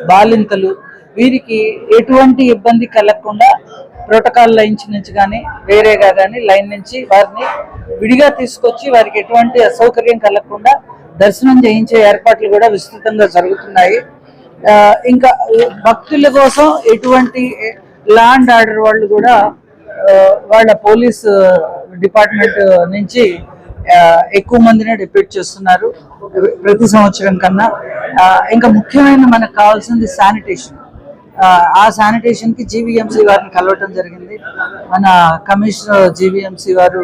బాలింతలు వీరికి ఎటువంటి ఇబ్బంది కలగకుండా ప్రోటోకాల్ లైన్స్ నుంచి కానీ వేరేగా కానీ లైన్ నుంచి వారిని విడిగా తీసుకొచ్చి వారికి ఎటువంటి అసౌకర్యం కలగకుండా దర్శనం చేయించే ఏర్పాట్లు కూడా విస్తృతంగా జరుగుతున్నాయి. ఇంకా భక్తుల కోసం ఎటువంటి లా అండ్ ఆర్డర్ వాళ్ళు కూడా వాళ్ళ పోలీస్ డిపార్ట్మెంట్ నుంచి ఎక్కువ మందిని డిప్యూట్ చేస్తున్నారు ప్రతి సంవత్సరం కన్నా. ఇంకా ముఖ్యమైన మనకు కావాల్సింది శానిటేషన్. ఆ శానిటేషన్ కి జీవీఎంసీ వారిని కలవటం జరిగింది. మన కమిషనర్ జీవీఎంసీ వారు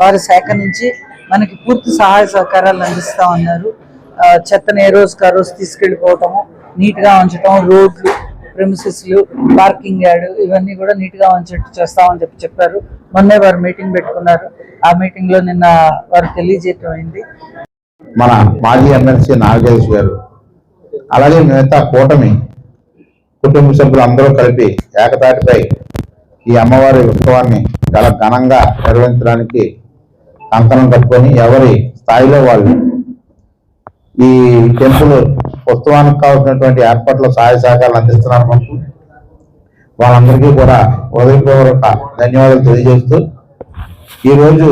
వారి శాఖ నుంచి మనకి పూర్తి సహాయ సహకారాలు అందిస్తా ఉన్నారు. చెత్తను ఏ రోజుకి ఆ రోజు తీసుకెళ్ళిపోవటము, నీట్ గా ఉంచటం, రోడ్లు, ప్రెమిసెస్లు, పార్కింగ్ యార్డ్ ఇవన్నీ కూడా నీట్ గా ఉంచేట్టు చేస్తామని చెప్పారు. మొన్నే వారు మీటింగ్ పెట్టుకున్నారు. ఆ మీటింగ్ లో నిన్న వారు తెలియజేయటం అయింది. మన మాజీ ఎమ్మెల్సీ నాగేష్ గారు అలాగే మిగతా కూటమి కుటుంబ సభ్యులు అందరూ కలిపి ఏకతాటిపై ఈ అమ్మవారి ఉత్సవాన్ని చాలా ఘనంగా నిర్వహించడానికి కంకణం కట్టుకొని ఎవరి స్థాయిలో వాళ్ళు ఈ టెంపుల్ ఉత్సవానికి కావాల్సినటువంటి ఏర్పాట్ల సహాయ సహకారాలు అందిస్తున్నారు. మనకు వాళ్ళందరికీ కూడా హృదయపూర్వక ధన్యవాదాలు తెలియజేస్తూ ఈరోజు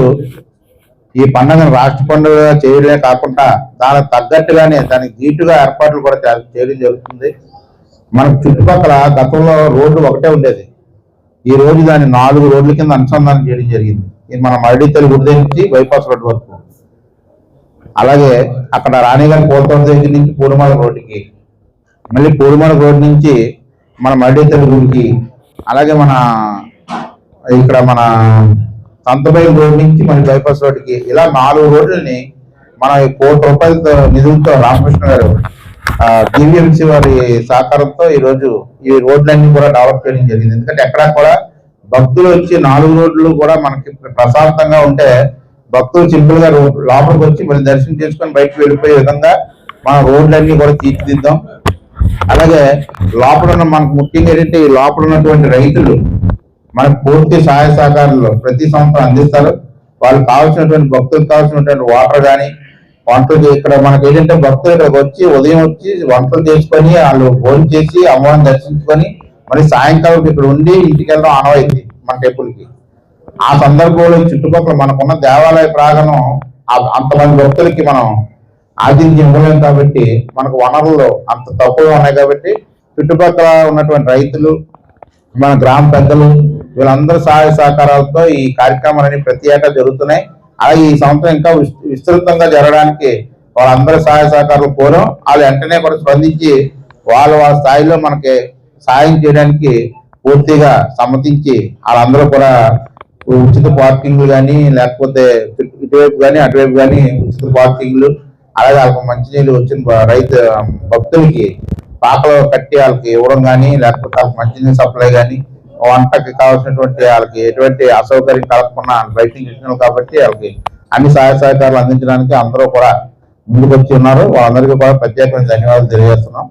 ఈ పండుగను రాష్ట్ర పండుగగా చేయడమే కాకుండా దానికి తగ్గట్టుగానే దానికి దీటుగా ఏర్పాట్లు కూడా చేయడం జరుగుతుంది. మనకు చుట్టుపక్కల గతంలో రోడ్డు ఒకటే ఉండేది. ఈ రోజు దాన్ని 4 రోడ్ల కింద అనుసంధానం చేయడం జరిగింది. ఇది మన మరడితల్లి గుడి దగ్గర నుంచి బైపాస్ రోడ్డు వరకు, అలాగే అక్కడ రాణిగారి పోతం దగ్గర నుంచి పూర్వమాల రోడ్డుకి, మళ్ళీ పూర్వమాల రోడ్డు నుంచి మన మరడితల్లి గుడికి, అలాగే మన ఇక్కడ మన సంతబైలు రోడ్ నుంచి మన బైపాస్ రోడ్డుకి, ఇలా 4 రోడ్లని మన 1 కోటి రూపాయలతో నిధులతో రామకృష్ణ గారు జీవీఎంసీ వారి సహకారంతో ఈరోజు ఈ రోడ్లన్నీ కూడా డెవలప్ చేయడం జరిగింది. ఎందుకంటే ఎక్కడా కూడా భక్తులు వచ్చి 4 రోడ్లు కూడా మనకి ప్రశాంతంగా ఉంటే భక్తులు సింపుల్ గా లోపలికి వచ్చి మళ్ళీ దర్శనం చేసుకొని బయటకు వెళ్ళిపోయే విధంగా మన రోడ్లన్నీ కూడా తీర్చిదిద్దాం. అలాగే లోపల మనకు ముఖ్యంగా ఏంటంటే ఈ లోపల ఉన్నటువంటి రైతులు మనకు పూర్తి సహాయ సహకారాలు ప్రతి సంవత్సరం అందిస్తారు. వాళ్ళకి కావాల్సినటువంటి భక్తులకు కావాల్సినటువంటి వాటర్ కానీ వంటలు ఇక్కడ మనకి ఏంటంటే భక్తులు ఇక్కడికి వచ్చి ఉదయం వచ్చి వంటలు చేసుకొని వాళ్ళు భోజనం చేసి అమ్మవారిని దర్శించుకొని మళ్ళీ సాయంకాలం ఇక్కడ ఉండి ఇంటికి వెళ్ళడం ఆనవాయితీ మన టెంపుల్కి. ఆ సందర్భంలో చుట్టుపక్కల మనకున్న దేవాలయ ప్రాంగణం అంతమంది భక్తులకి మనం ఆతిథ్యం ఇవ్వలేము కాబట్టి మనకు వనరులు అంత తక్కువగా ఉన్నాయి కాబట్టి చుట్టుపక్కల ఉన్నటువంటి రైతులు, మన గ్రామ పెద్దలు వీళ్ళందరూ సహాయ సహకారాలతో ఈ కార్యక్రమాలన్నీ ప్రతి ఏటా జరుగుతున్నాయి. అలాగే ఈ సంవత్సరం ఇంకా విస్తృతంగా జరగడానికి వాళ్ళందరూ సహాయ సహకారాలు కోరం. వాళ్ళు వెంటనే కూడా స్పందించి వాళ్ళ స్థాయిలో మనకి సాయం చేయడానికి పూర్తిగా సమ్మతించి వాళ్ళందరూ కూడా ఉచిత పార్కింగ్లు కానీ లేకపోతే ఇటువైపు కానీ అటువైపు కానీ ఉచిత పార్కింగ్లు, అలాగే వాళ్ళకి మంచినీళ్ళు వచ్చిన రైతు భక్తులకి పాకలు కట్టి వాళ్ళకి ఇవ్వడం కానీ లేకపోతే వాళ్ళకి మంచినీళ్ళు సప్లై కానీ వంటకి కావాల్సినటువంటి వాళ్ళకి ఎటువంటి అసౌకర్యం కలగకుండా బయట ఇచ్చినారు కాబట్టి వాళ్ళకి అన్ని సహాయ సహకారాలు అందించడానికి అందరూ కూడా ముందుకు వచ్చి ఉన్నారు. వాళ్ళందరికీ కూడా ప్రత్యేకమైన ధన్యవాదాలు తెలియజేస్తున్నాం.